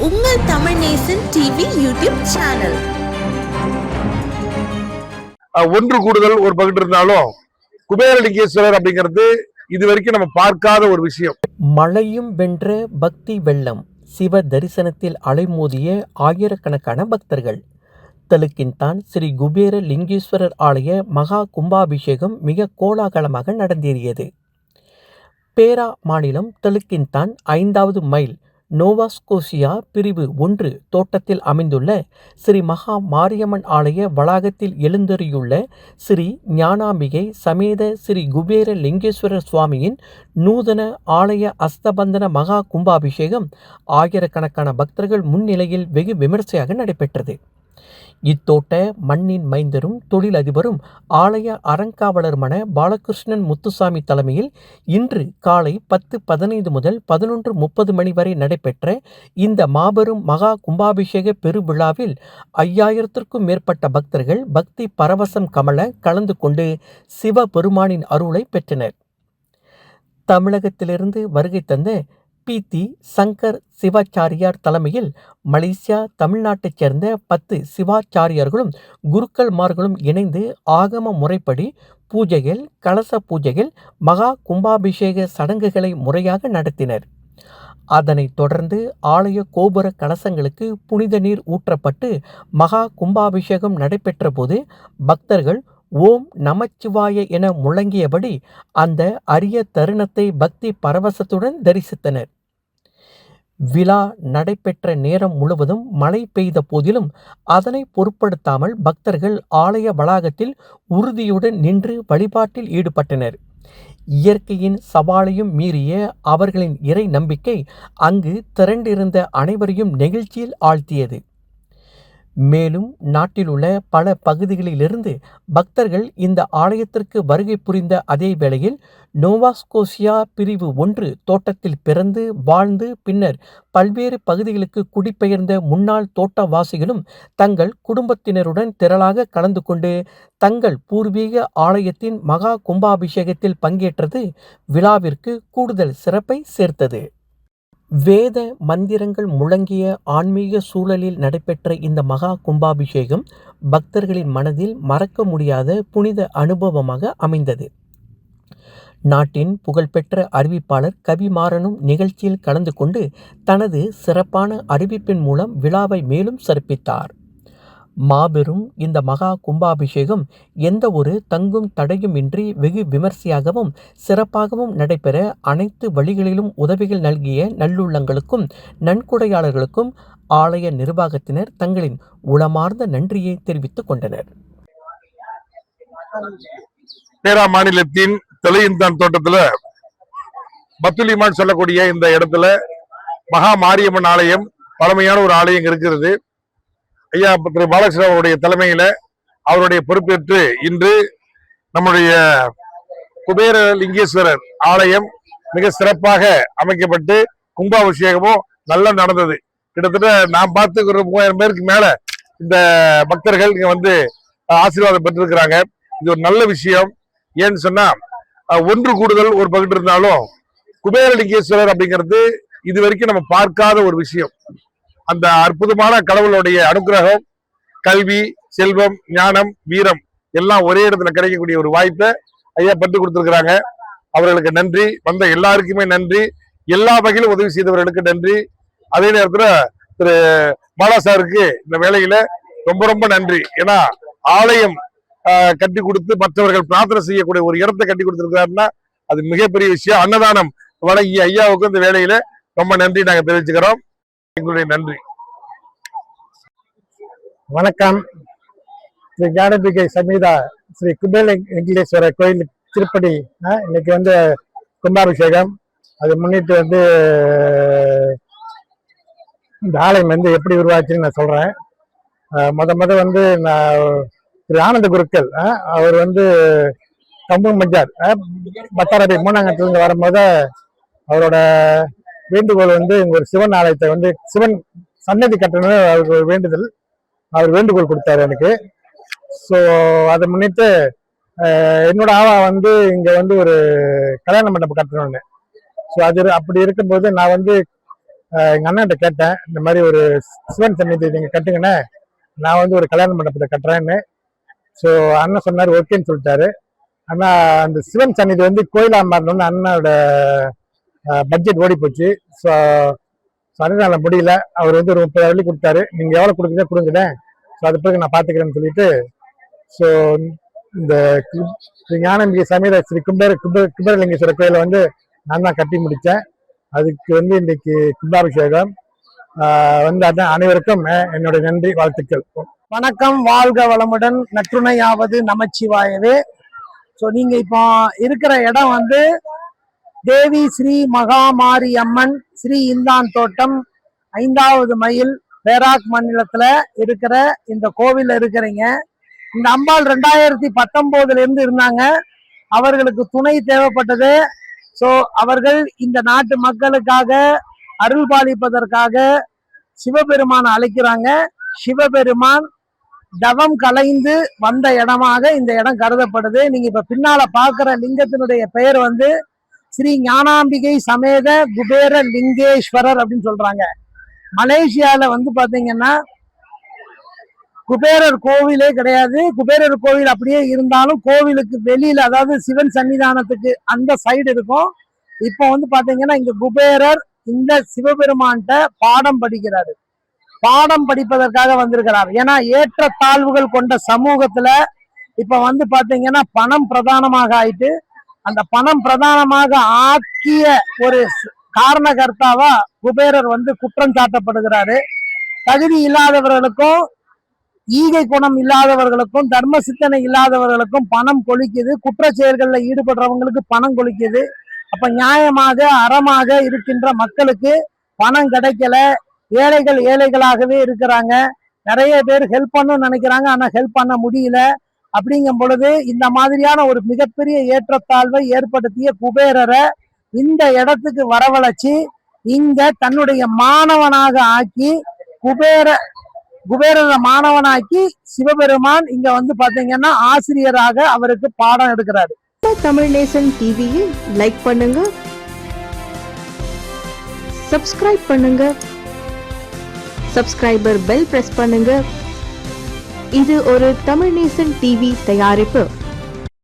உங்கள் தமிழ் நேசன் TV YouTube channel. ஒன்று கூடுதல் ஒரு பகுதி இருந்தாலும் குபேரலிங்கேஸ்வரர் அப்படிங்கிறது இது வரைக்கும் நம்ம பார்க்காத ஒரு விஷயம். மழையும் வென்ற பக்தி வெள்ளம். சிவ தரிசனத்தில் அலைமோதிய ஆயிரக்கணக்கான பக்தர்கள். தெலுக்கின்தான் ஸ்ரீ குபேர லிங்கேஸ்வரர் ஆலய மகா கும்பாபிஷேகம் மிக கோலாகலமாக நடந்தேறியது. பேரா மாநிலம் தெலுக்கின்தான் 5வது மைல் நோவாஸ்கோசியா பிரிவு 1 தோட்டத்தில் அமைந்துள்ள ஸ்ரீ மகா மாரியம்மன் ஆலய வளாகத்தில் எழுந்தருளியுள்ள ஸ்ரீ ஞானாம்பிகை சமேத ஸ்ரீ குபேர லிங்கேஸ்வரர் சுவாமியின் நூதன ஆலய அஸ்தபந்தன மகா கும்பாபிஷேகம் ஆயிரக்கணக்கான பக்தர்கள் முன்னிலையில் வெகு விமர்சையாக நடைபெற்றது. இத்தோட்ட மண்ணின் மைந்தரும் தொழிலதிபரும் ஆலய அறங்காவலருமான பாலகிருஷ்ணன் முத்துசாமி தலைமையில் இன்று காலை 10:15 முதல் 11:30 மணி வரை நடைபெற்ற இந்த மாபெரும் மகா கும்பாபிஷேக பெருவிழாவில் 5000த்திற்கும் மேற்பட்ட பக்தர்கள் பக்தி பரவசம் கமல கலந்து கொண்டு சிவபெருமானின் அருளை பெற்றனர். தமிழகத்திலிருந்து வருகை தந்த பி. சங்கர் சிவாச்சாரியார் தலைமையில் மலேசியா தமிழ்நாட்டைச் சேர்ந்த 10 சிவாச்சாரியார்களும் குருக்கள்மார்களும் இணைந்து ஆகம முறைப்படி பூஜைகள் கலச பூஜைகள் மகா கும்பாபிஷேக சடங்குகளை முறையாக நடத்தினர். அதனைத் தொடர்ந்து ஆலய கோபுர கலசங்களுக்கு புனித நீர் ஊற்றப்பட்டு மகா கும்பாபிஷேகம் நடைபெற்ற போது பக்தர்கள் ஓம் நமச்சிவாய என முழங்கியபடி அந்த அரிய தருணத்தை பக்தி பரவசத்துடன் தரிசித்தனர். விழா நடைபெற்ற நேரம் முழுவதும் மழை பெய்த போதிலும் அதனை பொருட்படுத்தாமல் பக்தர்கள் ஆலய வளாகத்தில் உறுதியுடன் நின்று வழிபாட்டில் ஈடுபட்டனர். இயற்கையின் சவாலையும் மீறிய அவர்களின் இறை நம்பிக்கை அங்கு திரண்டிருந்த அனைவரையும் நெகிழ்ச்சியில் ஆழ்த்தியது. மேலும் நாட்டில் உள்ள பல பகுதிகளிலிருந்து பக்தர்கள் இந்த ஆலயத்திற்கு வருகை புரிந்த அதே வேளையில் நோவாஸ்கோசியா பிரிவு 1 தோட்டத்தில் பிறந்து வாழ்ந்து பின்னர் பல்வேறு பகுதிகளுக்கு குடிபெயர்ந்த முன்னாள் தோட்டவாசிகளும் தங்கள் குடும்பத்தினருடன் திரளாக கலந்து கொண்டு தங்கள் பூர்வீக ஆலயத்தின் மகா கும்பாபிஷேகத்தில் பங்கேற்றது விழாவிற்கு கூடுதல் சிறப்பை சேர்த்தது. வேத மந்திரங்கள் முழங்கிய ஆன்மீக சூழலில் நடைபெற்ற இந்த மகா கும்பாபிஷேகம் பக்தர்களின் மனதில் மறக்க முடியாத புனித அனுபவமாக அமைந்தது. நாட்டின் புகழ்பெற்ற அறிவிப்பாளர் கவிமாறனும் நிகழ்ச்சியில் கலந்து கொண்டு தனது சிறப்பான அறிவிப்பின் மூலம் விழாவை மேலும் சிறப்பித்தார். மாபெரும் இந்த மகா கும்பாபிஷேகம் எந்த ஒரு தங்கும் தடையும் இன்றி வெகு விமர்சையாகவும் சிறப்பாகவும் நடைபெற அனைத்து வழிகளிலும் உதவிகள் நல்கிய நல்லுள்ளங்களுக்கும் நன்கொடையாளர்களுக்கும் ஆலய நிர்வாகத்தினர் தங்களின் உளமார்ந்த நன்றியை தெரிவித்துக் கொண்டனர். பேரா மாநிலத்தின் தெலுங்கின்தான் தோட்டத்துல பத்துலிமான் சொல்லக்கூடிய இந்த இடத்துல மகா மாரியம்மன் ஆலயம் பழமையான ஒரு ஆலயம் இருக்கிறது. ஐயா திரு பாலகிருஷ்ணன் அவருடைய தலைமையில அவருடைய பொறுப்பேற்று இன்று நம்முடைய குபேர லிங்கேஸ்வரர் ஆலயம் மிக சிறப்பாக அமைக்கப்பட்டு கும்பாபிஷேகமும் நல்லா நடந்தது. கிட்டத்தட்ட நான் பார்த்து ஒரு 3000 பேருக்கு மேல இந்த பக்தர்கள் இங்க வந்து ஆசீர்வாதம் பெற்றிருக்கிறாங்க. இது ஒரு நல்ல விஷயம். ஏன்னு சொன்னா ஒன்று கூடுதல் ஒரு பகுதி இருந்தாலும் குபேரலிங்கேஸ்வரர் அப்படிங்கிறது இது வரைக்கும் நம்ம பார்க்காத ஒரு விஷயம். அந்த அற்புதமான கடவுளுடைய அனுகிரகம், கல்வி, செல்வம், ஞானம், வீரம் எல்லாம் ஒரே இடத்துல கிடைக்கக்கூடிய ஒரு வாய்ப்பை ஐயா பெற்றுக் கொடுத்திருக்கிறாங்க. அவர்களுக்கு நன்றி. வந்த எல்லாருக்குமே நன்றி. எல்லா வகையிலும் உதவி செய்தவர்களுக்கு நன்றி. அதே நேரத்துல திரு பாலா சாருக்கு இந்த வேலையில ரொம்ப ரொம்ப நன்றி. ஏன்னா ஆலயம் கட்டி கொடுத்து மற்றவர்கள் பிரார்த்தனை செய்யக்கூடிய ஒரு இடத்தை கட்டி கொடுத்திருக்கிறாருன்னா அது மிகப்பெரிய விஷயம். அன்னதானம் வழங்கிய ஐயாவுக்கு இந்த வேலையில ரொம்ப நன்றி நாங்க தெரிவிச்சுக்கிறோம். எங்களுடைய நன்றி. வணக்கம். ஸ்ரீ ஞானாம்பிகை சமேத ஸ்ரீ குபேர லிங்கேஸ்வரர் கோயில் திருப்பதி இன்னைக்கு வந்து கும்பாபிஷேகம். அதை முன்னிட்டு வந்து இந்த ஆலயம் வந்து எப்படி உருவாச்சுன்னு நான் சொல்றேன். முத வந்து நான் திரு ஆனந்த குருக்கள் அவர் வந்து கம்பூர் மஞ்சார் பத்தாரடி 3ஆம் கட்டத்திலிருந்து வரும்போது அவரோட வேண்டுகோள் வந்து இங்க ஒரு சிவன் ஆலயத்தை வந்து சிவன் சன்னதி கட்டணும்னு அவருக்கு ஒரு வேண்டுதல், அவர் வேண்டுகோள் கொடுத்தாரு எனக்கு. ஸோ அதை முன்னிட்டு என்னோட ஆவா வந்து இங்க வந்து ஒரு கல்யாண மண்டபம் கட்டணும்னு. ஸோ அது அப்படி இருக்கும்போது நான் வந்து எங்க அண்ணன்ட்ட கேட்டேன், இந்த மாதிரி ஒரு சிவன் சந்நிதி நீங்க கட்டுங்கண்ணே, நான் வந்து ஒரு கல்யாண மண்டபத்தை கட்டுறேன்னு. ஸோ அண்ணன் சொன்னார் ஓகேன்னு சொல்லிட்டாரு. ஆனா அந்த சிவன் சந்நிதி வந்து கோயிலா மாறணும்னு அண்ணனோட பட்ஜெட் ஓடி போச்சு. ஸோ அதனால முடியல. அவர் வந்து ஒரு 30,000 வெள்ளி கொடுத்தாரு. நீங்க எவ்வளவு கொடுக்குறீங்க கொடுங்கண்ணே, ஸோ அது பிறகு நான் பாத்துக்கிறேன்னு சொல்லிட்டு, ஸோ இந்த ஞானம்பிகை சமேத ஸ்ரீ குபேரலிங்கேஸ்வரர் கோயிலை வந்து நான் தான் கட்டி முடித்தேன். அதுக்கு வந்து இன்னைக்கு கும்பாபிஷேகம். வந்து அதான் அனைவருக்கும் என்னோட நன்றி, வாழ்த்துக்கள். வணக்கம், வாழ்க வளமுடன், நற்றுணையாவது நமச்சிவாயவே. ஸோ நீங்க இப்போ இருக்கிற இடம் வந்து தேவி ஸ்ரீ மகாமாரி அம்மன் ஸ்ரீ இந்தான் தோட்டம் 5வது மைல் பேராக் மாநிலத்துல இருக்கிற இந்த கோவில்ல இருக்கிறீங்க. இந்த அம்பாள் 2019 இருந்து இருந்தாங்க. அவர்களுக்கு துணை தேவைப்பட்டது. ஸோ அவர்கள் இந்த நாட்டு மக்களுக்காக அருள் பாலிப்பதற்காக சிவபெருமான் அழைக்கிறாங்க. சிவபெருமான் தவம் கலைந்து வந்த இடமாக இந்த இடம் கருதப்படுது. நீங்க இப்ப பின்னால பாக்குற லிங்கத்தினுடைய பெயர் வந்து ஸ்ரீ ஞானாம்பிகை சமேத குபேர லிங்கேஸ்வரர் அப்படின்னு சொல்றாங்க. மலேசியால வந்து பாத்தீங்கன்னா குபேரர் கோவிலே கிடையாது. குபேரர் கோவில் அப்படியே இருந்தாலும் கோவிலுக்கு வெளியில, அதாவது சிவன் சன்னிதானத்துக்கு அந்த சைடு இருக்கும். இப்போ வந்து பாத்தீங்கன்னா இங்க குபேரர் இந்த சிவபெருமான்கிட்ட பாடம் படிக்கிறாரு. பாடம் படிப்பதற்காக வந்திருக்கிறார். ஏன்னா ஏற்றத்தாழ்வுகள் கொண்ட சமூகத்துல இப்ப வந்து பாத்தீங்கன்னா பணம் பிரதானமாக ஆயிட்டு, அந்த பணம் பிரதானமாக ஆக்கிய ஒரு காரணகர்த்தாவா குபேரர் வந்து குற்றம் சாட்டப்படுகிறாரு. தகுதி இல்லாதவர்களுக்கும் ஈகை குணம் இல்லாதவர்களுக்கும் தர்ம சித்தனை இல்லாதவர்களுக்கும் பணம் கொளிக்குது. குற்ற செயல்கள்ல ஈடுபடுறவங்களுக்கு பணம் கொளிக்குது. அப்ப நியாயமாக அறமாக இருக்கின்ற மக்களுக்கு பணம் கிடைக்கல. ஏழைகள் ஏழைகளாகவே இருக்கிறாங்க. நிறைய பேர் ஹெல்ப் பண்ணணும்னு நினைக்கிறாங்க, ஆனா ஹெல்ப் பண்ண முடியல. அப்படிங்கும் பொழுது இந்த மாதிரியான ஒரு மிகப்பெரிய ஏற்றத்தாழ்வை ஏற்படுத்திய குபேரரை இந்த இடத்துக்கு வரவழைச்சு இங்க தன்னுடைய மாணவனாக ஆக்கி குபேரரை மாணவனாக்கி சிவபெருமான் இங்க வந்து பாத்தீங்கன்னா ஆசிரியராக அவருக்கு பாடம் எடுக்கிறாரு. தமிழ் நேசன் டிவியை லைக் பண்ணுங்க, சப்ஸ்கிரைப் பண்ணுங்க, சப்ஸ்கிரைபர் பெல் பிரஸ் பண்ணுங்க. இது ஒரு தமிழ் நேசன் டிவி தயாரிப்பு.